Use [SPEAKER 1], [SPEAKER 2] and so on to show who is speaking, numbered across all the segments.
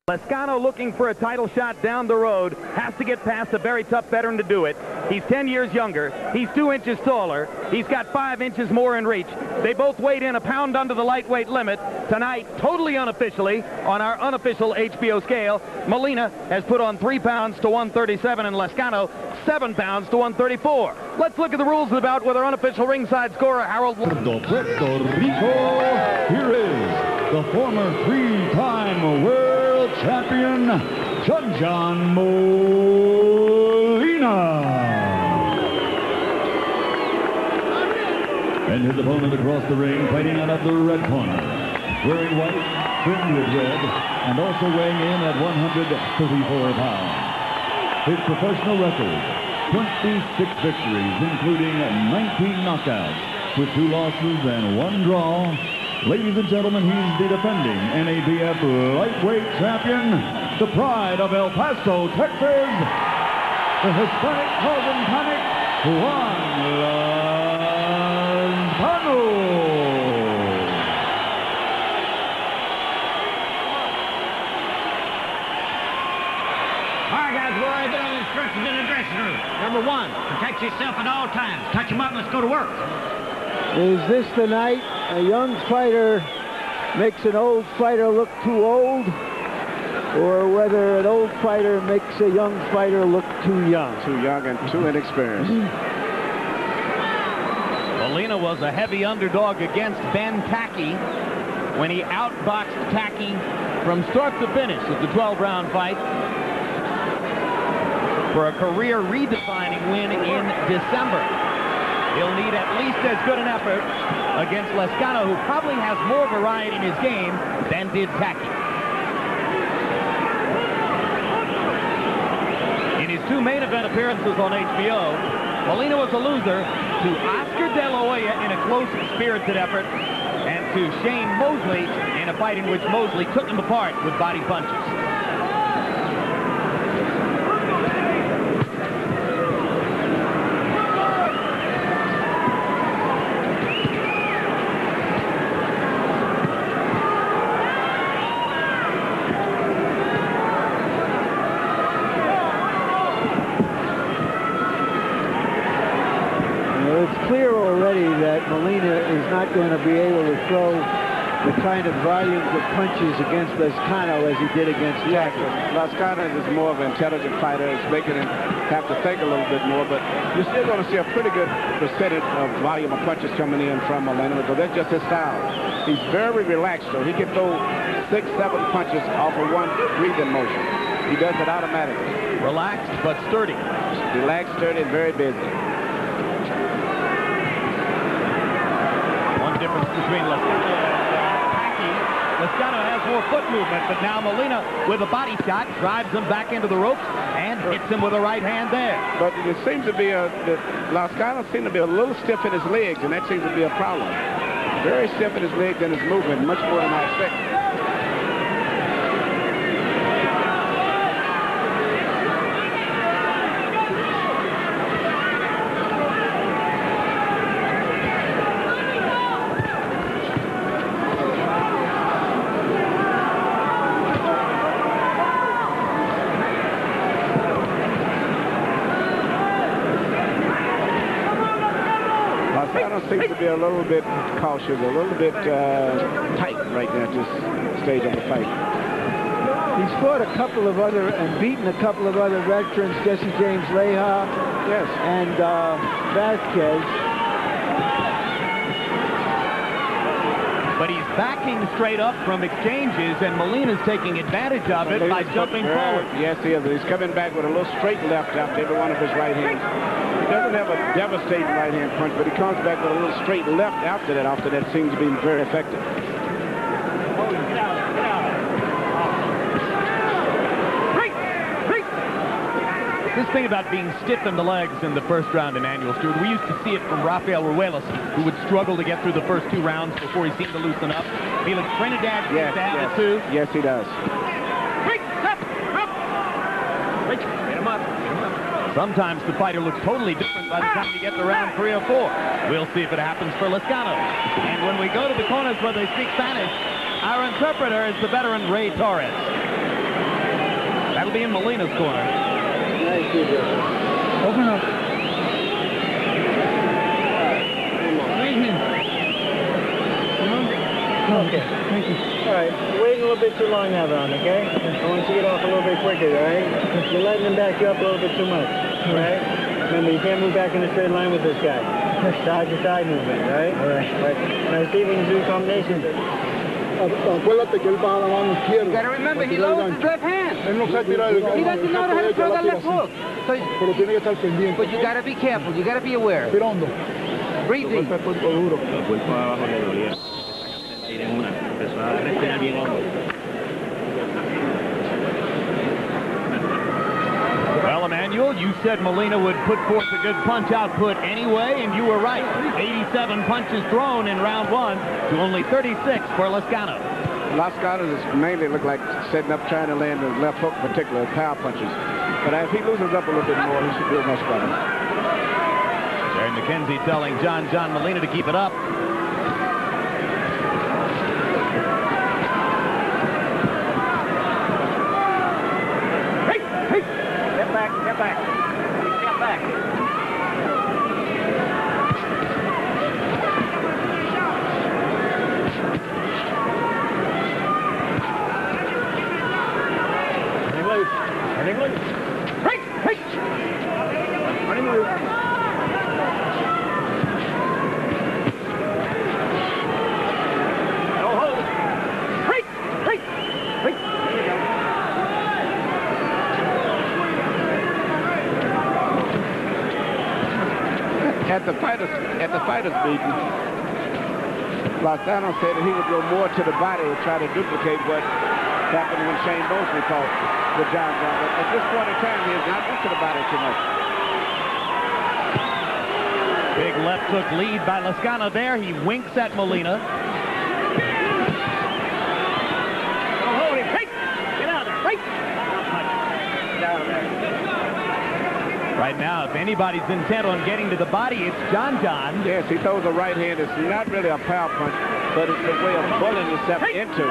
[SPEAKER 1] Lazcano looking for a title shot down the road, has to get past a very tough veteran to do it. He's 10 years younger. He's 2 inches taller. He's got 5 inches more in reach. They both weighed in a pound under the lightweight limit. Tonight, totally unofficially, on our unofficial HBO scale, Molina has put on 3 pounds to 137 and Lazcano 7 pounds to 134. Let's look at the rules about with our unofficial ringside scorer, Harold.
[SPEAKER 2] Puerto Rico, here is the former 3-time world champion, Juan Molina. And his opponent across the ring, fighting out of the red corner, wearing white, trimmed with red, and also weighing in at 134 pounds. His professional record, 26 victories, including 19 knockouts, with 2 losses and 1 draw. Ladies and gentlemen, he's the defending NABF lightweight champion, the pride of El Paso, Texas, the Hispanic causing panic, Juan Lazcano.
[SPEAKER 3] All right, guys, we're already been on instructions in the dressing room. Number 1, protect yourself at all times. Touch them up, let's go to work.
[SPEAKER 4] Is this the night a young fighter makes an old fighter look too old, or whether an old fighter makes a young fighter look too young?
[SPEAKER 5] Too young and too inexperienced.
[SPEAKER 1] Molina was a heavy underdog against Ben Tacky when he outboxed Tacky from start to finish of the 12-round fight for a career redefining win in December. He'll need at least as good an effort against Lazcano, who probably has more variety in his game than did Tacky. In his 2 main event appearances on HBO, Molina was a loser to Oscar De La Hoya in a close, spirited effort, and to Shane Mosley in a fight in which Mosley took him apart with body punches.
[SPEAKER 4] It's clear already that Molina is not going to be able to throw the kind of volumes of punches against Lazcano as he did against Tacky.
[SPEAKER 5] Lazcano is more of an intelligent fighter. It's making him have to think a little bit more, but you're still going to see a pretty good percentage of volume of punches coming in from Molina, because that's just his style. He's very relaxed, so he can throw 6, 7 punches off of one breathing motion. He does it automatically.
[SPEAKER 1] Relaxed but sturdy.
[SPEAKER 5] Relaxed, sturdy, and very busy.
[SPEAKER 1] Difference between Lazcano and Tacky. Lazcano has more foot movement, but now Molina, with a body shot, drives him back into the ropes and hits him with a right hand there.
[SPEAKER 5] But it seems to be Lazcano seems to be a little stiff in his legs, and that seems to be a problem. Very stiff in his legs and his movement, much more than I expected. Seems to be a little bit cautious, a little bit tight right now at this stage of the fight.
[SPEAKER 4] He's fought a couple of other and beaten a couple of other veterans, Jesse James Leija,
[SPEAKER 5] yes,
[SPEAKER 4] and Vasquez.
[SPEAKER 1] But he's backing straight up from exchanges, and Molina's taking advantage of it by jumping forward.
[SPEAKER 5] Yes, he is. He's coming back with a little straight left after every one of his right hands. He doesn't have a devastating right-hand punch, but he comes back with a little straight left after that. After that seems to be very effective.
[SPEAKER 1] This thing about being stiff in the legs in the first round in annual, Stewart, we used to see it from Rafael Ruelas, who would struggle to get through the first 2 rounds before he seemed to loosen up. Felix Trinidad seems to have it too.
[SPEAKER 5] Yes, he does.
[SPEAKER 1] Get him up. Sometimes the fighter looks totally different by the time you get to round 3 or 4. We'll see if it happens for Lazcano. And when we go to the corners where they speak Spanish, our interpreter is the veteran Ray Torres. That'll be in Molina's corner.
[SPEAKER 4] Nice, open up. Okay, thank you. All right, you're waiting a little bit too long now, Ron, okay? I want you to get off a little bit quicker, all right? You're letting him back you up a little bit too much, all right? Remember, you can't move back in a straight line with this guy. Side to side movement, all right? All right. Now, see if you can do combinations.
[SPEAKER 6] Acuérdate que él baja la mano izquierda.
[SPEAKER 7] You gotta remember, he loads his left hand.
[SPEAKER 6] Él no sabe tirar el
[SPEAKER 7] He doesn't know how to throw that left hook. So,
[SPEAKER 6] pero tiene que estar pendiente.
[SPEAKER 7] but you gotta be careful. You gotta be aware.
[SPEAKER 6] Tira hondo.
[SPEAKER 7] Breathe deep.
[SPEAKER 8] El cuerpo de abajo le dolía. Tiré una. Empezó a respirar bien hondo.
[SPEAKER 1] Well, Emmanuel, you said Molina would put forth a good punch output anyway, and you were right. 87 punches thrown in round one to only 36 for Lazcano.
[SPEAKER 5] Lazcano is mainly look like setting up, trying to land the left hook, particularly power punches. But if he loses up a little bit more, he should do much better.
[SPEAKER 1] Terry McKenzie telling John Molina to keep it up.
[SPEAKER 3] Get back. Get back.
[SPEAKER 6] Running loose.
[SPEAKER 3] Right.
[SPEAKER 6] Running loose.
[SPEAKER 3] No hold. Right.
[SPEAKER 5] At the fighters meeting, Lazcano said that he would go more to the body and try to duplicate what happened when Shane Mosley fought with John. But at this point in time, he has not went to the body too much.
[SPEAKER 1] Big left hook lead by Lazcano there. He winks at Molina.
[SPEAKER 3] Don't hold him. Right. Get out of there. Right. Get out of there.
[SPEAKER 1] Right now, if anybody's intent on getting to the body, it's John.
[SPEAKER 5] Yes, he throws a right hand. It's not really a power punch, but it's a way of pulling himself into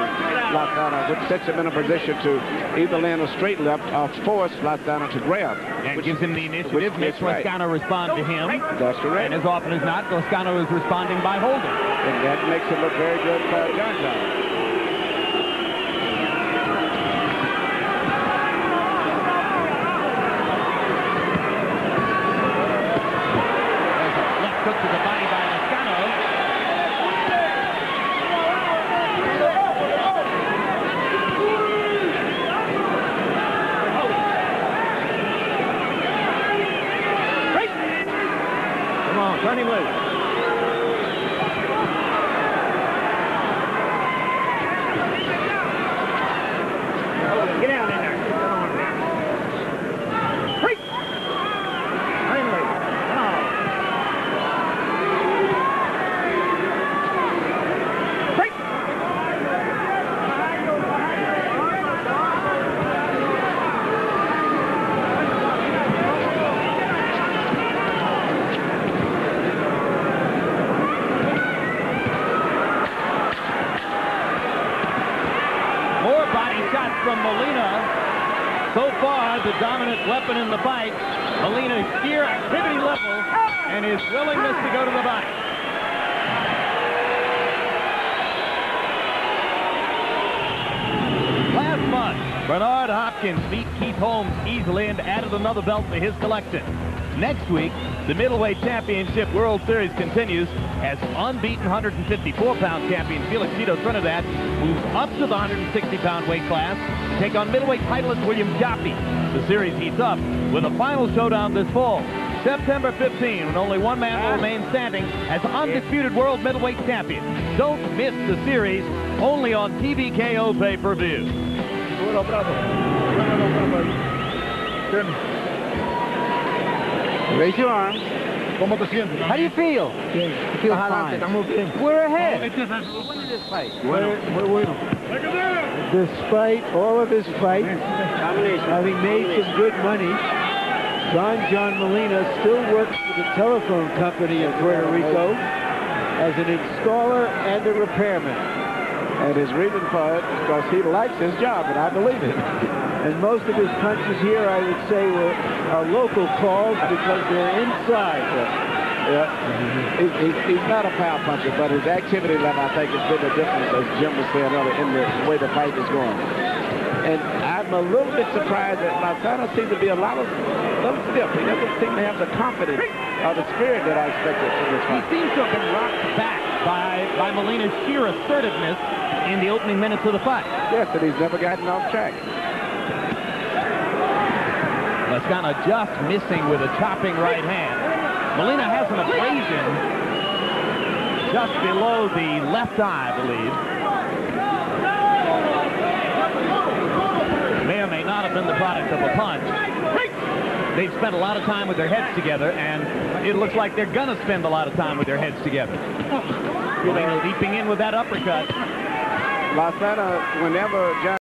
[SPEAKER 5] Lazcano, which sets him in a position to either land a straight left or force Lazcano to grab.
[SPEAKER 1] And gives him the initiative, makes Lazcano respond to him.
[SPEAKER 5] That's correct.
[SPEAKER 1] And as often as not, Lazcano is responding by holding.
[SPEAKER 5] And that makes it look very good for John.
[SPEAKER 1] Took to the body by Lazcano.
[SPEAKER 3] Come on, turn him loose. Get down in there. Right. Turn him loose. Come on.
[SPEAKER 1] From Molina. So far, the dominant weapon in the fight. Molina's sheer activity level and his willingness to go to the body. Last month, Bernard Hopkins beat Keith Holmes easily and added another belt to his collection. Next week, the middleweight championship World Series continues as unbeaten 154-pound champion Felix Tito Trinidad moves up to the 160-pound weight class to take on middleweight titleist William Jaffe. The series heats up with a final showdown this fall, September 15, when only one man will remain standing as undisputed world middleweight champion. Don't miss the series, only on TVKO pay-per-view.
[SPEAKER 4] Raise your arms.
[SPEAKER 6] ¿Cómo te sientes?
[SPEAKER 4] How do you feel?
[SPEAKER 6] Bien.
[SPEAKER 4] You feel fine. We're ahead.
[SPEAKER 7] Winning this fight.
[SPEAKER 6] Muy bueno.
[SPEAKER 4] Despite all of his fights, having made some good money, John Molina still works for the telephone company in Puerto Rico as an installer and a repairman.
[SPEAKER 5] And his reason for it is because he likes his job, and I believe it.
[SPEAKER 4] And most of his punches here, I would say, are local calls because they're inside.
[SPEAKER 5] Yeah, he's not a power puncher, but his activity level, I think, has been the difference, as Jim was saying earlier, in the way the fight is going. And I'm a little bit surprised that Lazcano seems to be a little stiff. He doesn't seem to have the confidence or the spirit that I expected from this fight.
[SPEAKER 1] He seems to have been rocked back by Molina's sheer assertiveness in the opening minutes of the fight.
[SPEAKER 5] Yes, and he's never gotten off track.
[SPEAKER 1] Lazcano just missing with a chopping right hand. Molina has an abrasion just below the left eye, I believe. May or may not have been the product of a punch. They've spent a lot of time with their heads together, and it looks like they're going to spend a lot of time with their heads together. Molina leaping in with that uppercut.
[SPEAKER 5] Lazcano, whenever John